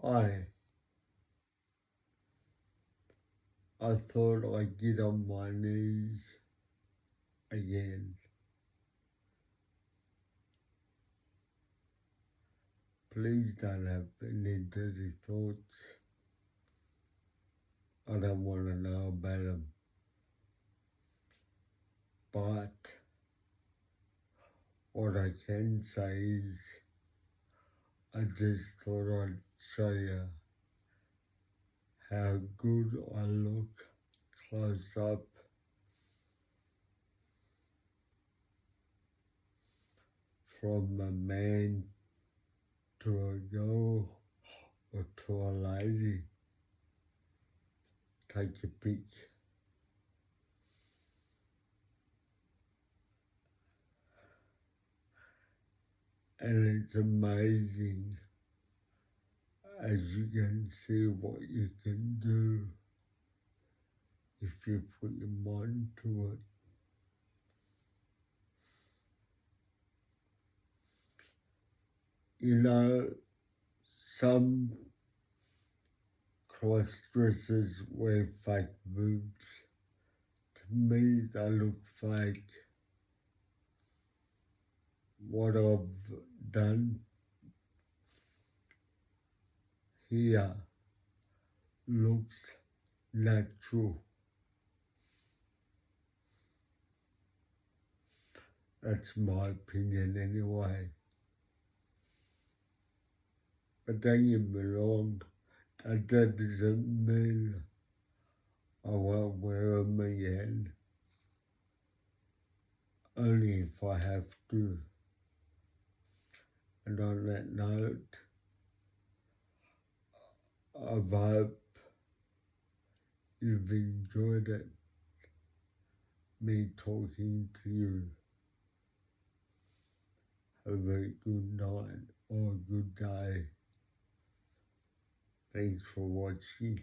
I I thought I'd get on my knees again. Please don't have any dirty thoughts. I don't want to know about them. But what I can say is I just thought I'd show you how good I look close up. From a man to a girl or to a lady. Take a pic. And it's amazing as you can see what you can do if you put your mind to it. You know, some cross-dressers wear fake boobs. To me, they look fake. What I've done here looks natural. That's my opinion anyway. But don't get me wrong, that doesn't mean I won't wear them again. Only if I have to. And on that note, I hope you've enjoyed it, me talking to you. Have a good night or a good day. Thanks for watching.